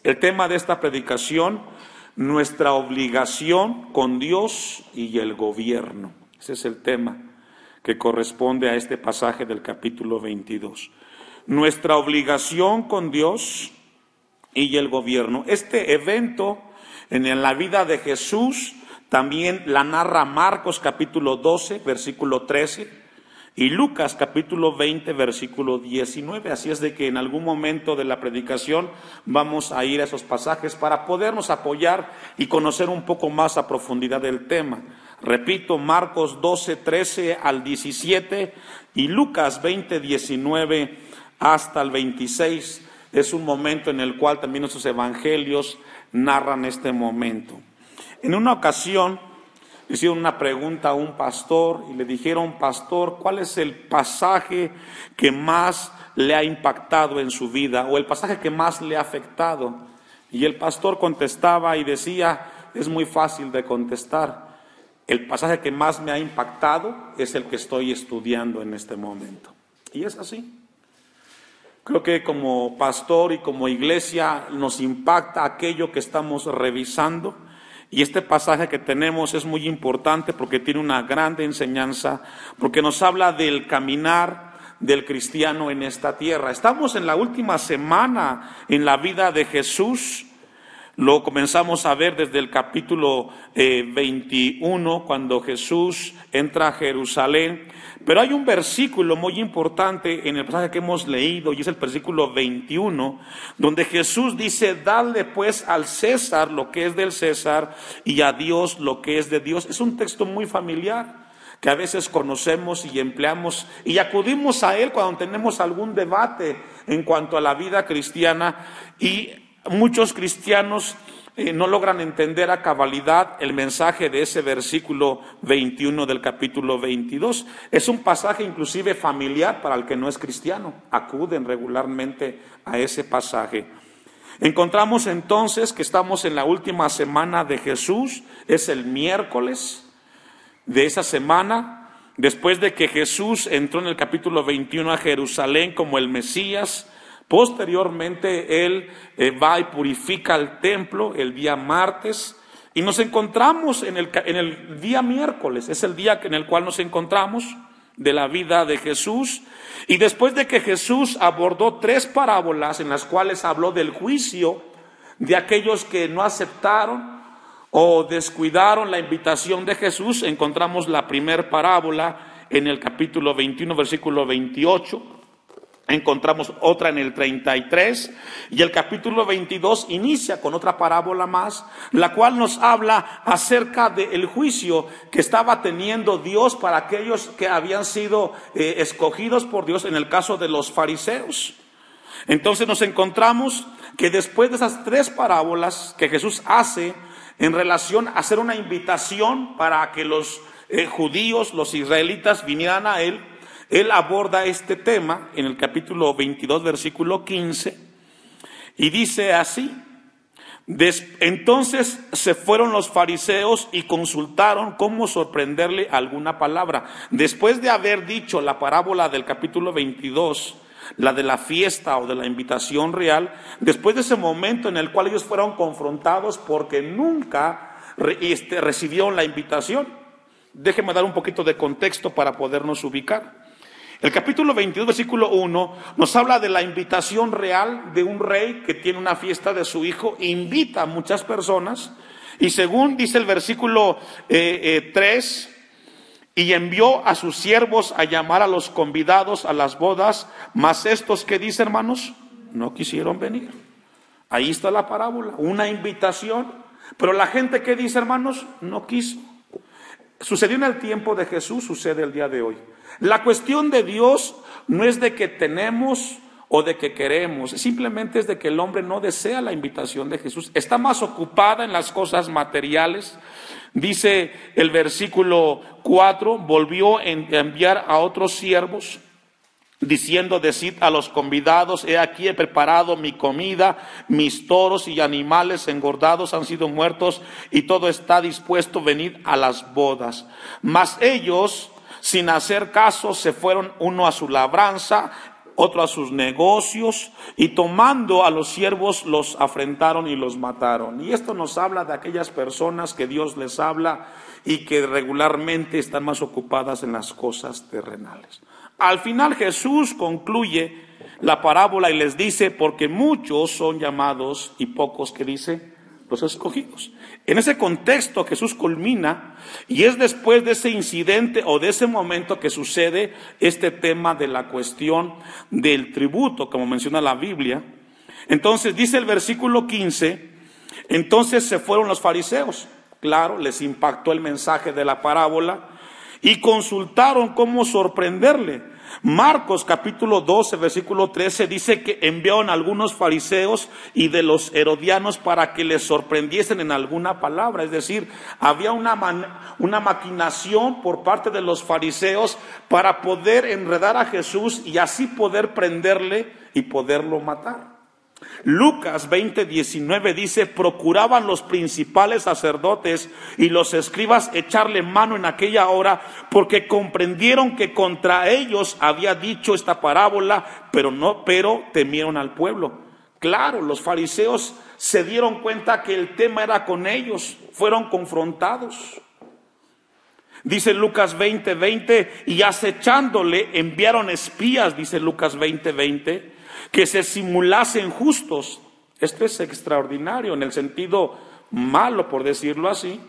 El tema de esta predicación: nuestra obligación con Dios y el gobierno. Ese es el tema que corresponde a este pasaje del capítulo 22. Nuestra obligación con Dios y el gobierno. Este evento en la vida de Jesús también la narra Marcos capítulo 12, versículo 13, y Lucas capítulo 20, versículo 19. Así es de que en algún momento de la predicación vamos a ir a esos pasajes para podernos apoyar y conocer un poco más a profundidad del tema. Repito, Marcos 12, 13 al 17 y Lucas 20, 19 hasta el 26. Es un momento en el cual también nuestros evangelios narran este momento. En una ocasión le hicieron una pregunta a un pastor y le dijeron: pastor, ¿cuál es el pasaje que más le ha impactado en su vida o el pasaje que más le ha afectado? Y el pastor contestaba y decía: es muy fácil de contestar. El pasaje que más me ha impactado es el que estoy estudiando en este momento. Y es así. Creo que como pastor y como iglesia nos impacta aquello que estamos revisando. Y este pasaje que tenemos es muy importante porque tiene una grande enseñanza, porque nos habla del caminar del cristiano en esta tierra. Estamos en la última semana en la vida de Jesús. Lo comenzamos a ver desde el capítulo 21, cuando Jesús entra a Jerusalén. Pero hay un versículo muy importante en el pasaje que hemos leído, y es el versículo 21, donde Jesús dice: dadle pues al César lo que es del César y a Dios lo que es de Dios. Es un texto muy familiar que a veces conocemos y empleamos y acudimos a él cuando tenemos algún debate en cuanto a la vida cristiana, y muchos cristianos no logran entender a cabalidad el mensaje de ese versículo 21 del capítulo 22. Es un pasaje inclusive familiar para el que no es cristiano. Acuden regularmente a ese pasaje. Encontramos entonces que estamos en la última semana de Jesús. Es el miércoles de esa semana, después de que Jesús entró en el capítulo 21 a Jerusalén como el Mesías. Posteriormente él va y purifica el templo el día martes, y nos encontramos en el día miércoles. Es el día en el cual nos encontramos de la vida de Jesús. Y después de que Jesús abordó 3 parábolas en las cuales habló del juicio de aquellos que no aceptaron o descuidaron la invitación de Jesús, encontramos la primera parábola en el capítulo 21, versículo 28. Encontramos otra en el 33, y el capítulo 22 inicia con otra parábola más, la cual nos habla acerca del juicio que estaba teniendo Dios para aquellos que habían sido escogidos por Dios, en el caso de los fariseos. Entonces nos encontramos que después de esas 3 parábolas que Jesús hace en relación a hacer una invitación para que los judíos, los israelitas vinieran a él aborda este tema en el capítulo 22, versículo 15, y dice así: entonces se fueron los fariseos y consultaron cómo sorprenderle alguna palabra. Después de haber dicho la parábola del capítulo 22, la de la fiesta o de la invitación real, después de ese momento en el cual ellos fueron confrontados porque nunca recibieron la invitación. Déjenme dar un poquito de contexto para podernos ubicar. El capítulo 22, versículo 1, nos habla de la invitación real de un rey que tiene una fiesta de su hijo, invita a muchas personas, y según dice el versículo 3, y envió a sus siervos a llamar a los convidados a las bodas, mas estos, ¿qué dice, hermanos? No quisieron venir. Ahí está la parábola, una invitación, pero la gente, ¿qué dice, hermanos? No quiso. Sucedió en el tiempo de Jesús, sucede el día de hoy. La cuestión de Dios no es de que tenemos o de que queremos, simplemente es de que el hombre no desea la invitación de Jesús, está más ocupada en las cosas materiales. Dice el versículo 4, volvió a enviar a otros siervos, diciendo: decid a los convidados, he aquí he preparado mi comida, mis toros y animales engordados han sido muertos, y todo está dispuesto, venid a las bodas. Mas ellos, sin hacer caso, se fueron uno a su labranza otro a sus negocios, y tomando a los siervos los afrentaron y los mataron. Y esto nos habla de aquellas personas que Dios les habla y que regularmente están más ocupadas en las cosas terrenales. Al final Jesús concluye la parábola y les dice, porque muchos son llamados y pocos, que dice, los escogidos. En ese contexto Jesús culmina, y es después de ese incidente o de ese momento que sucede este tema de la cuestión del tributo, como menciona la Biblia. Entonces dice el versículo 15, entonces se fueron los fariseos. Claro, les impactó el mensaje de la parábola y consultaron cómo sorprenderle. Marcos capítulo 12 versículo 13 dice que enviaron a algunos fariseos y de los herodianos para que les sorprendiesen en alguna palabra. Es decir, había una maquinación por parte de los fariseos para poder enredar a Jesús y así poder prenderle y poderlo matar. Lucas 20:19 dice, procuraban los principales sacerdotes y los escribas echarle mano en aquella hora, porque comprendieron que contra ellos había dicho esta parábola, pero temieron al pueblo. Claro, los fariseos se dieron cuenta que el tema era con ellos, fueron confrontados. Dice Lucas 20:20, y acechándole enviaron espías, dice Lucas 20:20, que se simulasen justos. Esto es extraordinario en el sentido malo, por decirlo así,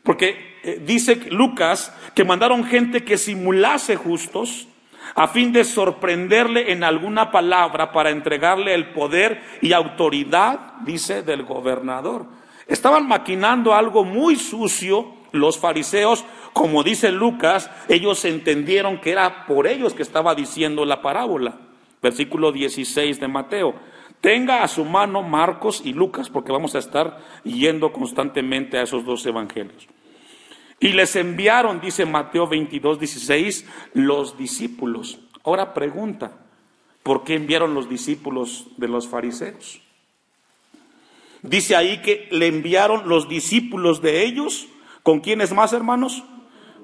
porque dice Lucas que mandaron gente que simulase justos a fin de sorprenderle en alguna palabra para entregarle el poder y autoridad, dice, del gobernador. Estaban maquinando algo muy sucio los fariseos, como dice Lucas, ellos entendieron que era por ellos que estaba diciendo la parábola. Versículo 16 de Mateo. Tenga a su mano Marcos y Lucas, porque vamos a estar yendo constantemente a esos dos evangelios. Y les enviaron, dice Mateo 22:16, los discípulos. Ahora pregunta, ¿por qué enviaron los discípulos de los fariseos? Dice ahí que le enviaron los discípulos de ellos. ¿Con quiénes más, hermanos?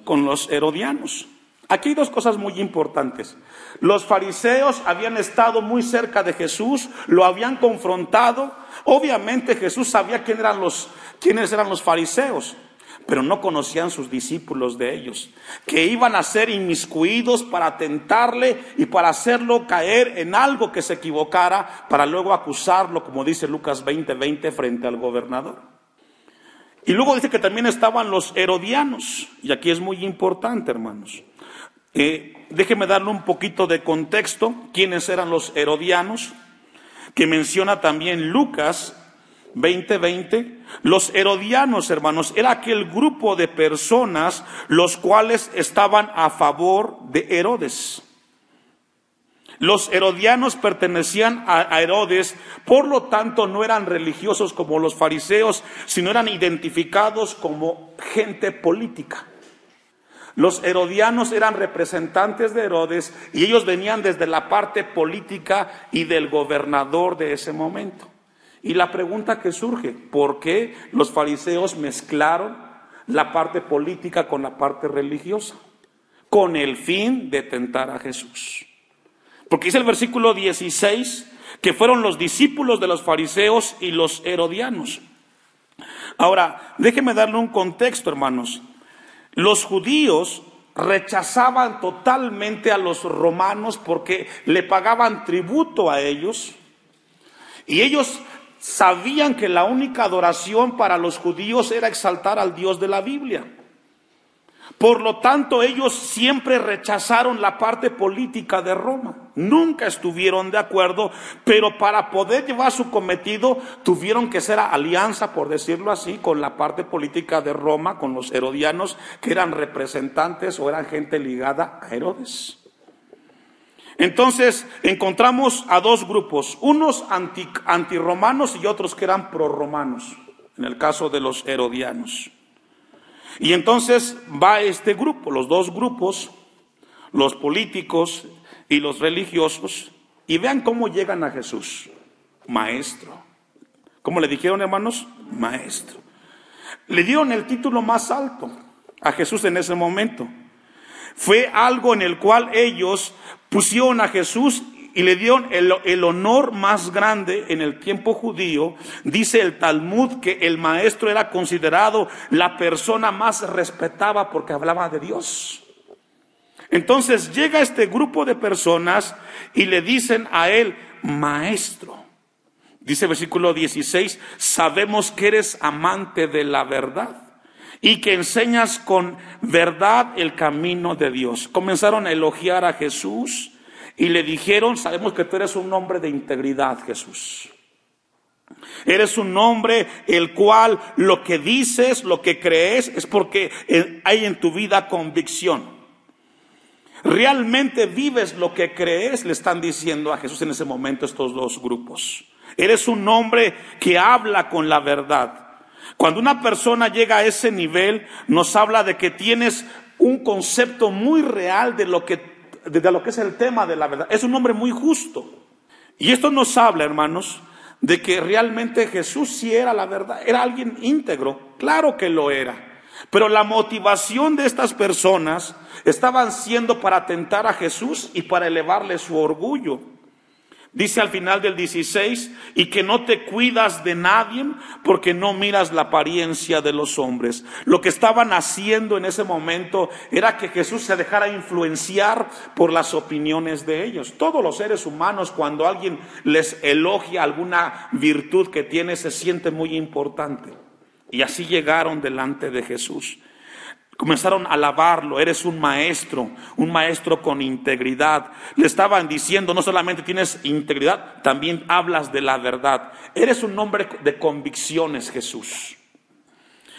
Con los herodianos. Aquí hay dos cosas muy importantes. Los fariseos habían estado muy cerca de Jesús, lo habían confrontado. Obviamente Jesús sabía quiénes eran los fariseos, pero no conocían sus discípulos de ellos, que iban a ser inmiscuidos para tentarle y para hacerlo caer en algo que se equivocara, para luego acusarlo, como dice Lucas 20:20, frente al gobernador. Y luego dice que también estaban los herodianos, y aquí es muy importante, hermanos. Déjeme darle un poquito de contexto, quiénes eran los herodianos, que menciona también Lucas 20:20. Los herodianos, hermanos, era aquel grupo de personas los cuales estaban a favor de Herodes. Los herodianos pertenecían a Herodes, por lo tanto no eran religiosos como los fariseos, sino eran identificados como gente política. Los herodianos eran representantes de Herodes y ellos venían desde la parte política y del gobernador de ese momento. Y la pregunta que surge, ¿por qué los fariseos mezclaron la parte política con la parte religiosa? Con el fin de tentar a Jesús. Porque dice el versículo 16 que fueron los discípulos de los fariseos y los herodianos. Ahora, déjenme darle un contexto, hermanos. Los judíos rechazaban totalmente a los romanos porque le pagaban tributo a ellos. Y ellos sabían que la única adoración para los judíos era exaltar al Dios de la Biblia. Por lo tanto, ellos siempre rechazaron la parte política de Roma. Nunca estuvieron de acuerdo, pero para poder llevar su cometido tuvieron que hacer alianza, por decirlo así, con la parte política de Roma, con los herodianos, que eran representantes o eran gente ligada a Herodes. Entonces encontramos a dos grupos, unos antirromanos y otros que eran prorromanos, en el caso de los herodianos. Y entonces va este grupo, los dos grupos, los políticos y los religiosos, y vean cómo llegan a Jesús. Maestro. ¿Cómo le dijeron, hermanos? Maestro. Le dieron el título más alto a Jesús en ese momento. Fue algo en el cual ellos pusieron a Jesús y le dieron el honor más grande en el tiempo judío. Dice el Talmud que el maestro era considerado la persona más respetada porque hablaba de Dios. Entonces llega este grupo de personas y le dicen a él, maestro. Dice el versículo 16, sabemos que eres amante de la verdad y que enseñas con verdad el camino de Dios. Comenzaron a elogiar a Jesús y le dijeron, sabemos que tú eres un hombre de integridad, Jesús. Eres un hombre el cual lo que dices, lo que crees, es porque hay en tu vida convicción. Realmente vives lo que crees, le están diciendo a Jesús en ese momento estos dos grupos. Eres un hombre que habla con la verdad. Cuando una persona llega a ese nivel, nos habla de que tienes un concepto muy real de lo que es el tema de la verdad. Es un hombre muy justo. Y esto nos habla, hermanos, de que realmente Jesús sí era la verdad. Era alguien íntegro, claro que lo era. Pero la motivación de estas personas estaban siendo para atentar a Jesús y para elevarle su orgullo. Dice al final del 16, y que no te cuidas de nadie porque no miras la apariencia de los hombres. Lo que estaban haciendo en ese momento era que Jesús se dejara influenciar por las opiniones de ellos. Todos los seres humanos, cuando alguien les elogia alguna virtud que tiene, se siente muy importante. Y así llegaron delante de Jesús. Comenzaron a alabarlo, eres un maestro con integridad. Le estaban diciendo, no solamente tienes integridad, también hablas de la verdad. Eres un hombre de convicciones, Jesús.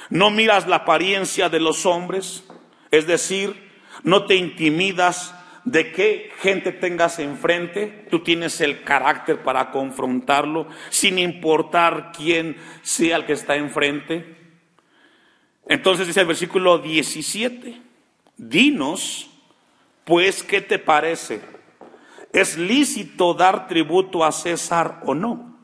No miras la apariencia de los hombres, es decir, no te intimidas de qué gente tengas enfrente. Tú tienes el carácter para confrontarlo, sin importar quién sea el que está enfrente. Entonces dice el versículo 17, dinos, pues, ¿qué te parece? ¿Es lícito dar tributo a César o no?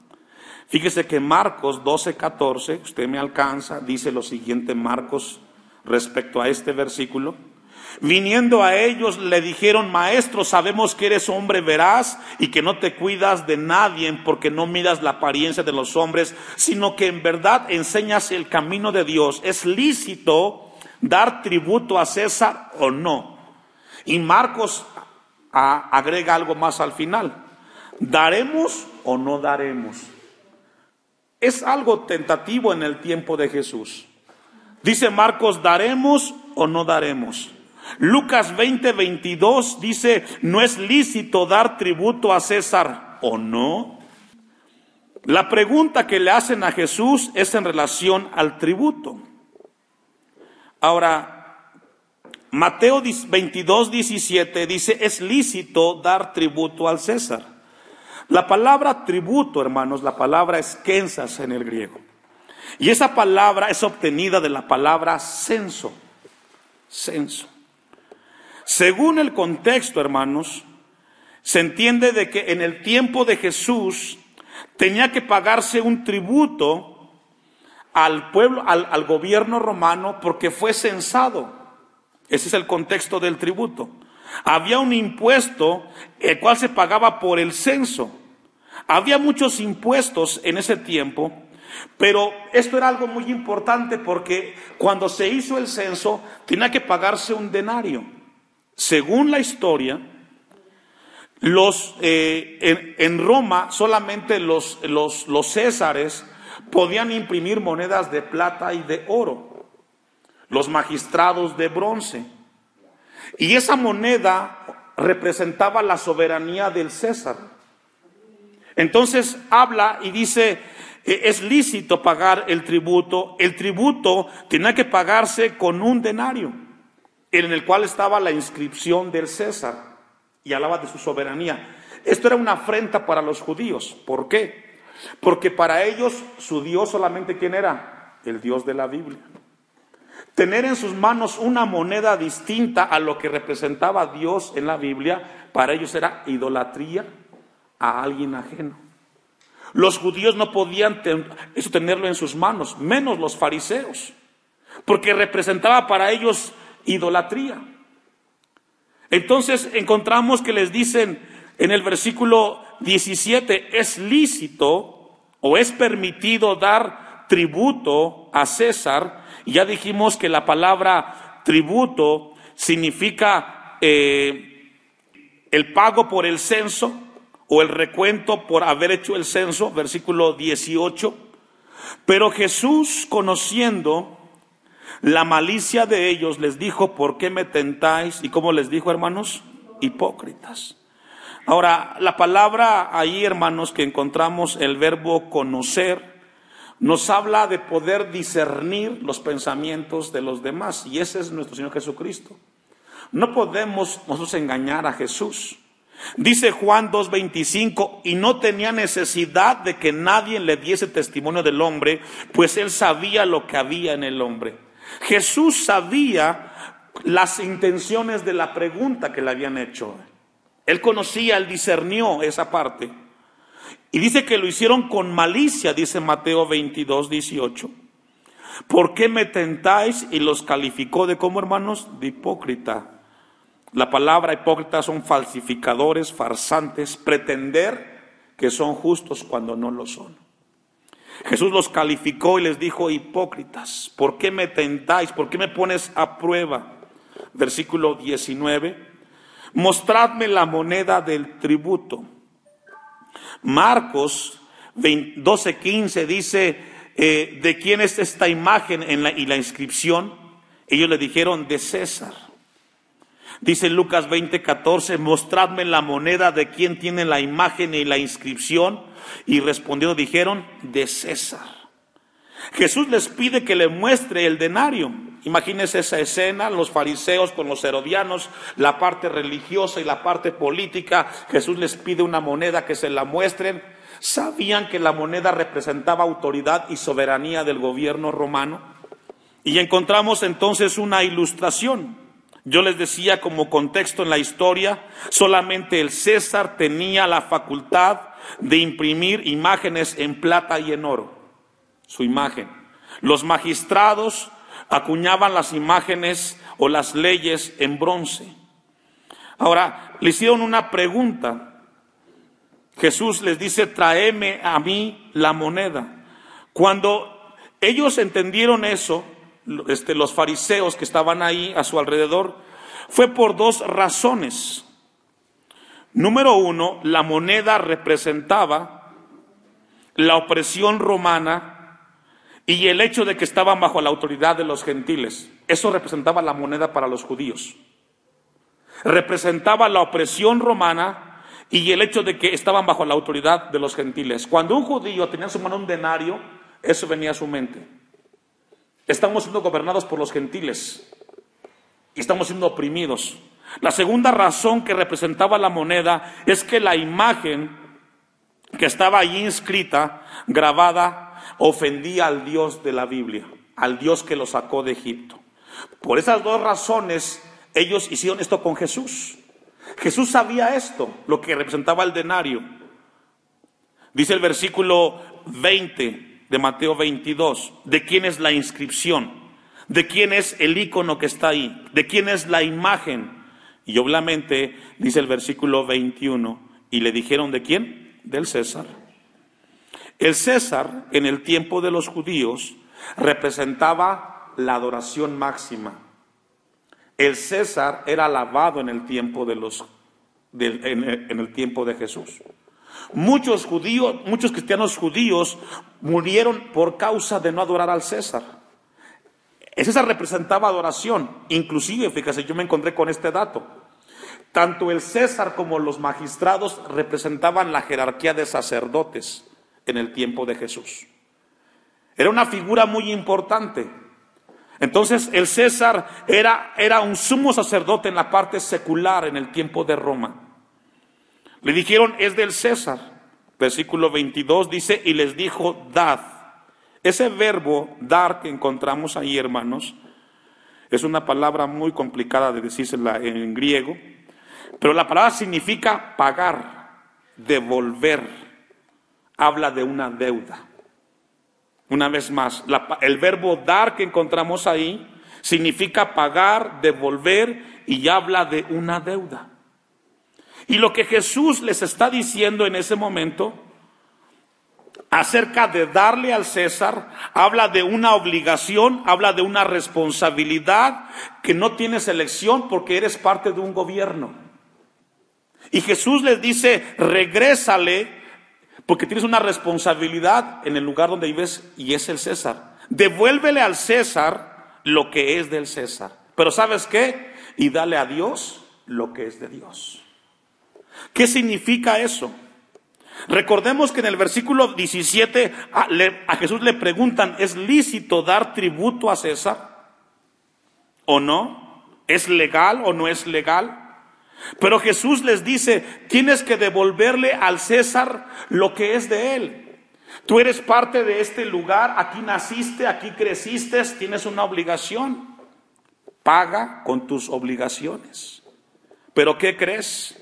Fíjese que Marcos 12:14, usted me alcanza, dice lo siguiente Marcos respecto a este versículo. Viniendo a ellos le dijeron, maestro, sabemos que eres hombre veraz y que no te cuidas de nadie porque no miras la apariencia de los hombres, sino que en verdad enseñas el camino de Dios. ¿Es lícito dar tributo a César o no? Y Marcos agrega algo más al final. ¿Daremos o no daremos? Es algo tentativo en el tiempo de Jesús. Dice Marcos, ¿daremos o no daremos? Lucas 20:22 dice, ¿no es lícito dar tributo a César o no? La pregunta que le hacen a Jesús es en relación al tributo. Ahora, Mateo 22:17 dice, es lícito dar tributo al César. La palabra tributo, hermanos, la palabra es kensas en el griego. Y esa palabra es obtenida de la palabra censo. Censo. Según el contexto, hermanos, se entiende de que en el tiempo de Jesús tenía que pagarse un tributo al pueblo, al gobierno romano, porque fue censado. Ese es el contexto del tributo. Había un impuesto el cual se pagaba por el censo. Había muchos impuestos en ese tiempo, pero esto era algo muy importante porque cuando se hizo el censo tenía que pagarse un denario. Según la historia, en Roma solamente los césares podían imprimir monedas de plata y de oro, los magistrados de bronce. Y esa moneda representaba la soberanía del César. Entonces habla y dice, es lícito pagar el tributo. El tributo tenía que pagarse con un denario, en el cual estaba la inscripción del César, y hablaba de su soberanía. Esto era una afrenta para los judíos. ¿Por qué? Porque para ellos su Dios solamente, ¿quién era? El Dios de la Biblia. Tener en sus manos una moneda distinta a lo que representaba Dios en la Biblia, para ellos era idolatría a alguien ajeno. Los judíos no podían eso tenerlo en sus manos, menos los fariseos, porque representaba para ellos idolatría. Entonces encontramos que les dicen, En el versículo 17, es lícito o es permitido dar tributo a César. Y ya dijimos que la palabra tributo significa el pago por el censo o el recuento por haber hecho el censo, versículo 18. Pero Jesús, conociendo la malicia de ellos, les dijo: ¿por qué me tentáis? ¿Y cómo les dijo, hermanos? Hipócritas. Ahora, la palabra ahí, hermanos, que encontramos el verbo conocer, nos habla de poder discernir los pensamientos de los demás, y ese es nuestro Señor Jesucristo. No podemos nosotros engañar a Jesús. Dice Juan 2:25, y no tenía necesidad de que nadie le diese testimonio del hombre, pues él sabía lo que había en el hombre. Jesús sabía las intenciones de la pregunta que le habían hecho. Él conocía, él discernió esa parte. Y dice que lo hicieron con malicia, dice Mateo 22:18. ¿Por qué me tentáis? Y los calificó de, ¿cómo, hermanos? De hipócrita. La palabra hipócrita son falsificadores, farsantes, pretender que son justos cuando no lo son. Jesús los calificó y les dijo: hipócritas, ¿por qué me tentáis? ¿Por qué me pones a prueba? Versículo 19, mostradme la moneda del tributo. Marcos 12:15 dice: ¿de quién es esta imagen y la inscripción? Ellos le dijeron: de César. Dice Lucas 20:14, mostradme la moneda, ¿de quién tiene la imagen y la inscripción? Y respondiendo dijeron: de César. Jesús les pide que le muestre el denario. Imagínense esa escena, los fariseos con los herodianos, la parte religiosa y la parte política. Jesús les pide una moneda, que se la muestren. Sabían que la moneda representaba autoridad y soberanía del gobierno romano. Y encontramos entonces una ilustración. Yo les decía, como contexto en la historia, solamente el César tenía la facultad de imprimir imágenes en plata y en oro, su imagen. Los magistrados acuñaban las imágenes o las leyes en bronce. Ahora, le hicieron una pregunta. Jesús les dice: tráeme a mí la moneda. Cuando ellos entendieron eso, los fariseos que estaban ahí a su alrededor, fue por dos razones. Número uno, la moneda representaba la opresión romana y el hecho de que estaban bajo la autoridad de los gentiles. Eso representaba la moneda para los judíos. Representaba la opresión romana y el hecho de que estaban bajo la autoridad de los gentiles. Cuando un judío tenía en su mano un denario, eso venía a su mente: estamos siendo gobernados por los gentiles y estamos siendo oprimidos. La segunda razón que representaba la moneda es que la imagen que estaba allí inscrita, grabada, ofendía al Dios de la Biblia, al Dios que lo sacó de Egipto. Por esas dos razones ellos hicieron esto con Jesús. Jesús sabía esto, lo que representaba el denario. Dice el versículo 20 de Mateo 22, ¿de quién es la inscripción? ¿De quién es el icono que está ahí? ¿De quién es la imagen? Y obviamente dice el versículo 21, y le dijeron: ¿de quién? Del César. El César, en el tiempo de los judíos, representaba la adoración máxima. El César era alabado en el tiempo en el tiempo de Jesús. Muchos cristianos judíos murieron por causa de no adorar al César. El César representaba adoración. Inclusive, fíjese, yo me encontré con este dato. Tanto el César como los magistrados representaban la jerarquía de sacerdotes en el tiempo de Jesús. Era una figura muy importante. Entonces el César era un sumo sacerdote en la parte secular en el tiempo de Roma. Le dijeron: es del César. Versículo 22 dice: y les dijo: dad. Ese verbo dar que encontramos ahí, hermanos, es una palabra muy complicada de decírsela en griego, pero la palabra significa pagar, devolver. Habla de una deuda. Una vez más, el verbo dar que encontramos ahí significa pagar, devolver, y habla de una deuda. Y lo que Jesús les está diciendo en ese momento acerca de darle al César, habla de una obligación, habla de una responsabilidad que no tienes elección porque eres parte de un gobierno. Y Jesús les dice, regrésale porque tienes una responsabilidad en el lugar donde vives y es el César. Devuélvele al César lo que es del César. Pero ¿sabes qué? Y dale a Dios lo que es de Dios. ¿Qué significa eso? Recordemos que en el versículo 17 a Jesús le preguntan, ¿es lícito dar tributo a César o no? ¿Es legal o no es legal? Pero Jesús les dice, tienes que devolverle al César lo que es de él. Tú eres parte de este lugar, aquí naciste, aquí creciste, tienes una obligación. Paga con tus obligaciones. ¿Pero qué crees?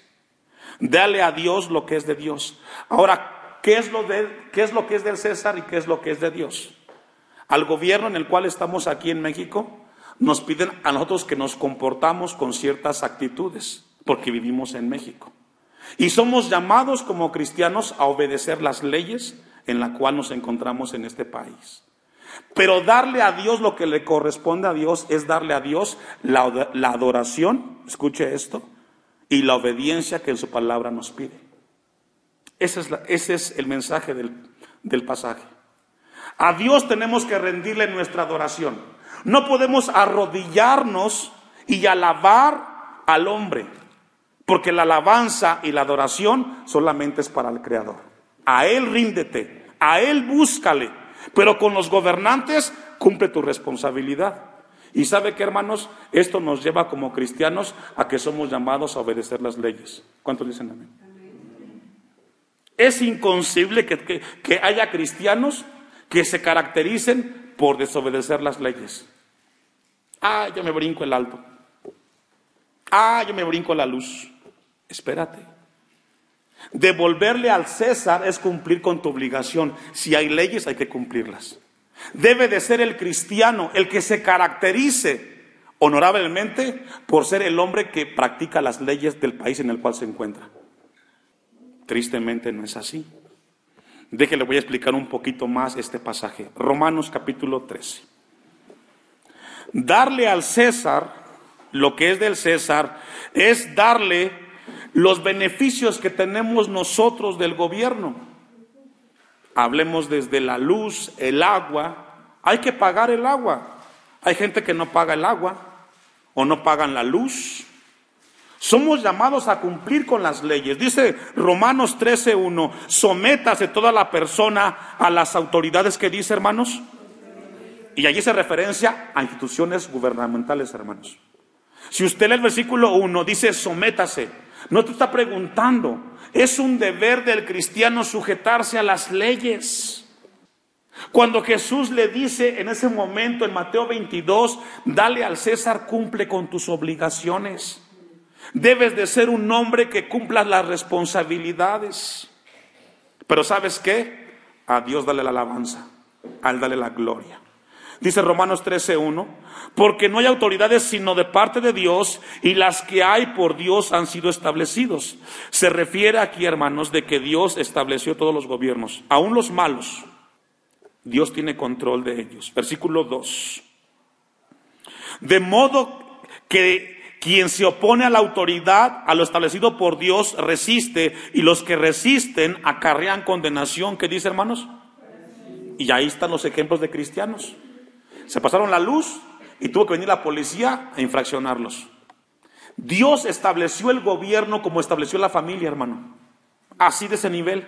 Dale a Dios lo que es de Dios. Ahora, ¿qué es lo que es del César y qué es lo que es de Dios? Al gobierno en el cual estamos aquí en México, nos piden a nosotros que nos comportamos con ciertas actitudes, porque vivimos en México. Y somos llamados como cristianos a obedecer las leyes en las cuales nos encontramos en este país. Pero darle a Dios lo que le corresponde a Dios es darle a Dios la adoración, escuche esto, y la obediencia que en su palabra nos pide. Ese es el mensaje del pasaje. A Dios tenemos que rendirle nuestra adoración. No podemos arrodillarnos y alabar al hombre, porque la alabanza y la adoración solamente es para el Creador. A Él ríndete, a Él búscale, pero con los gobernantes cumple tu responsabilidad. Y ¿sabe qué, hermanos? Esto nos lleva como cristianos a que somos llamados a obedecer las leyes. ¿Cuántos dicen amén? Es inconcebible que haya cristianos que se caractericen por desobedecer las leyes. Yo me brinco el alto. Yo me brinco la luz. Espérate. Devolverle al César es cumplir con tu obligación. Si hay leyes, hay que cumplirlas. Debe de ser el cristiano el que se caracterice honorablemente por ser el hombre que practica las leyes del país en el cual se encuentra. Tristemente no es así. Déjele, voy a explicar un poquito más este pasaje. Romanos capítulo 13. Darle al César lo que es del César es darle los beneficios que tenemos nosotros del gobierno. Hablemos desde la luz, el agua. Hay que pagar el agua. Hay gente que no paga el agua o no pagan la luz. Somos llamados a cumplir con las leyes. Dice Romanos 13:1, sométase toda la persona a las autoridades que dice, hermanos. Y allí se referencia a instituciones gubernamentales, hermanos. Si usted lee el versículo 1, dice sométase. No te está preguntando. Es un deber del cristiano sujetarse a las leyes. Cuando Jesús le dice en ese momento en Mateo 22, dale al César, cumple con tus obligaciones. Debes de ser un hombre que cumpla las responsabilidades. Pero ¿sabes qué? A Dios dale la alabanza, a Él dale la gloria. Dice Romanos 13:1, porque no hay autoridades sino de parte de Dios, y las que hay por Dios han sido establecidos. Se refiere aquí, hermanos, de que Dios estableció todos los gobiernos, aún los malos. Dios tiene control de ellos. Versículo 2. De modo que quien se opone a la autoridad, a lo establecido por Dios, resiste, y los que resisten acarrean condenación. ¿Qué dice, hermanos? Y ahí están los ejemplos de cristianos. Se pasaron la luz y tuvo que venir la policía a infraccionarlos. Dios estableció el gobierno como estableció la familia, hermano. Así de ese nivel.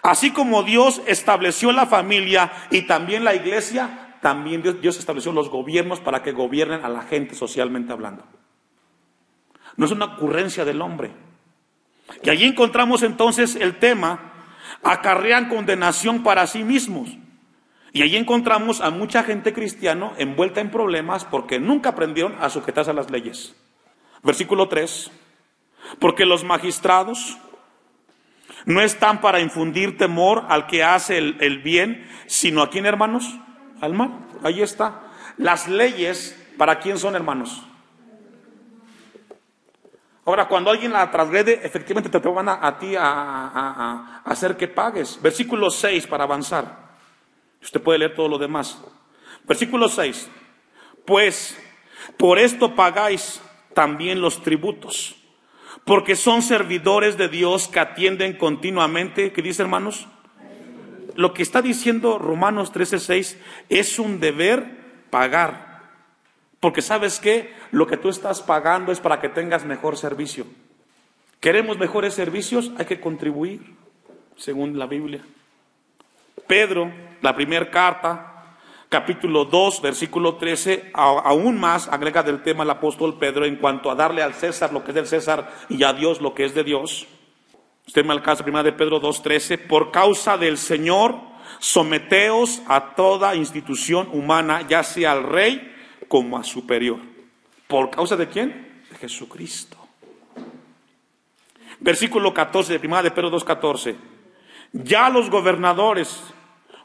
Así como Dios estableció la familia y también la iglesia, también Dios estableció los gobiernos para que gobiernen a la gente socialmente hablando. No es una ocurrencia del hombre. Y allí encontramos entonces el tema, acarrean condenación para sí mismos. Y allí encontramos a mucha gente cristiana envuelta en problemas porque nunca aprendieron a sujetarse a las leyes. Versículo 3. Porque los magistrados no están para infundir temor al que hace el bien, sino ¿a quién, hermanos? Al mal. Ahí está. Las leyes, ¿para quién son, hermanos? Ahora, cuando alguien la transgrede, efectivamente te van a ti a hacer que pagues. Versículo 6 para avanzar. Usted puede leer todo lo demás. Versículo 6. Pues por esto pagáis también los tributos, porque son servidores de Dios que atienden continuamente. ¿Qué dice, hermanos? Lo que está diciendo Romanos 13:6 es un deber pagar. Porque ¿sabes qué? Lo que tú estás pagando es para que tengas mejor servicio. ¿Queremos mejores servicios? Hay que contribuir, según la Biblia. Pedro, la primera carta, capítulo 2, versículo 13, aún más agrega del tema el apóstol Pedro en cuanto a darle al César lo que es del César y a Dios lo que es de Dios. Usted me alcanza, primera de Pedro 2:13, por causa del Señor, someteos a toda institución humana, ya sea al rey como a superior. ¿Por causa de quién? De Jesucristo. Versículo 14 de primera de Pedro 2:14. Ya los gobernadores,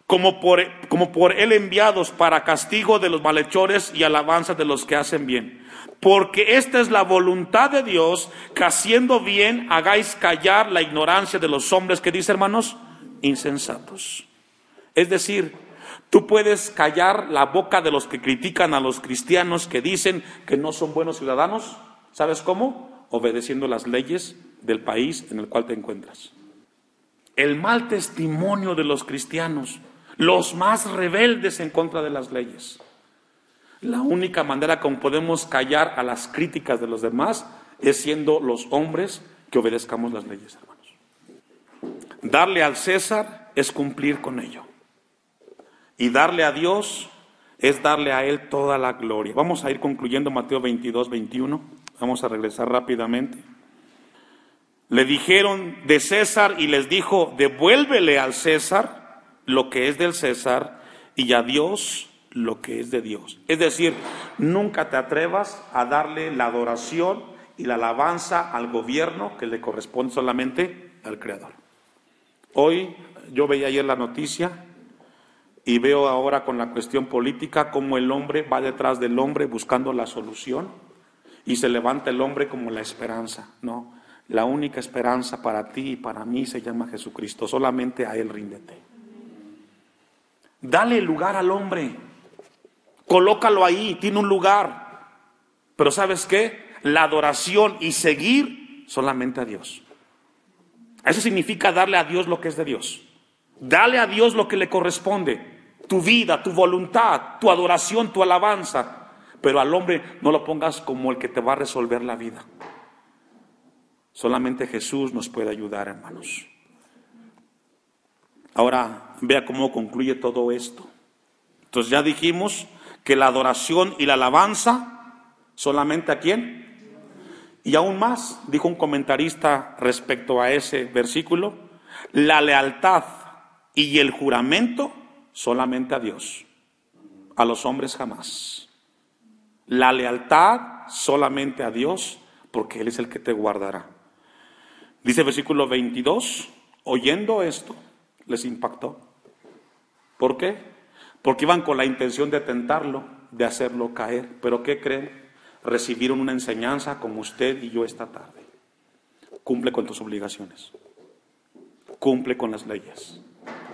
como por él enviados para castigo de los malhechores y alabanza de los que hacen bien. Porque esta es la voluntad de Dios, que haciendo bien hagáis callar la ignorancia de los hombres, que dice, hermanos, insensatos. Es decir, tú puedes callar la boca de los que critican a los cristianos, que dicen que no son buenos ciudadanos. ¿Sabes cómo? Obedeciendo las leyes del país en el cual te encuentras. El mal testimonio de los cristianos, los más rebeldes en contra de las leyes. La única manera como podemos callar a las críticas de los demás es siendo los hombres que obedezcamos las leyes, hermanos. Darle al César es cumplir con ello. Y darle a Dios es darle a Él toda la gloria. Vamos a ir concluyendo Mateo 22:21. Vamos a regresar rápidamente. Le dijeron de César y les dijo, devuélvele al César lo que es del César y a Dios lo que es de Dios. Es decir, nunca te atrevas a darle la adoración y la alabanza al gobierno que le corresponde solamente al Creador. Hoy, yo veía ayer la noticia y veo ahora con la cuestión política cómo el hombre va detrás del hombre buscando la solución y se levanta el hombre como la esperanza. No, la única esperanza para ti y para mí se llama Jesucristo. Solamente a Él ríndete. Dale lugar al hombre. Colócalo ahí, tiene un lugar. Pero ¿sabes qué? La adoración y seguir solamente a Dios. Eso significa darle a Dios lo que es de Dios. Dale a Dios lo que le corresponde. Tu vida, tu voluntad, tu adoración, tu alabanza. Pero al hombre no lo pongas como el que te va a resolver la vida. Solamente Jesús nos puede ayudar, hermanos. Ahora, vea cómo concluye todo esto. Entonces ya dijimos que la adoración y la alabanza, ¿solamente a quién? Y aún más, dijo un comentarista respecto a ese versículo, la lealtad y el juramento solamente a Dios, a los hombres jamás. La lealtad solamente a Dios, porque Él es el que te guardará. Dice el versículo 22, oyendo esto, les impactó. ¿Por qué? Porque iban con la intención de tentarlo, de hacerlo caer. ¿Pero qué creen? Recibieron una enseñanza como usted y yo esta tarde. Cumple con tus obligaciones. Cumple con las leyes.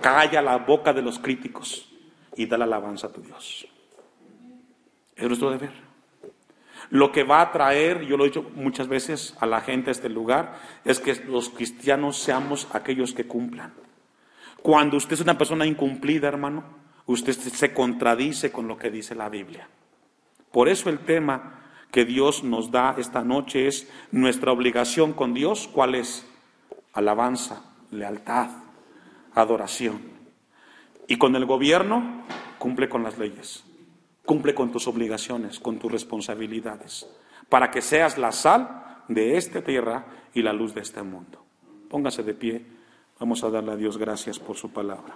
Calla la boca de los críticos y da la alabanza a tu Dios. Es nuestro deber. Lo que va a traer, yo lo he dicho muchas veces a la gente a este lugar, es que los cristianos seamos aquellos que cumplan. Cuando usted es una persona incumplida, hermano, usted se contradice con lo que dice la Biblia. Por eso el tema que Dios nos da esta noche es nuestra obligación con Dios. ¿Cuál es? Alabanza, lealtad, adoración. Y con el gobierno, cumple con las leyes. Cumple con tus obligaciones, con tus responsabilidades, para que seas la sal de esta tierra y la luz de este mundo. Póngase de pie, vamos a darle a Dios gracias por su palabra.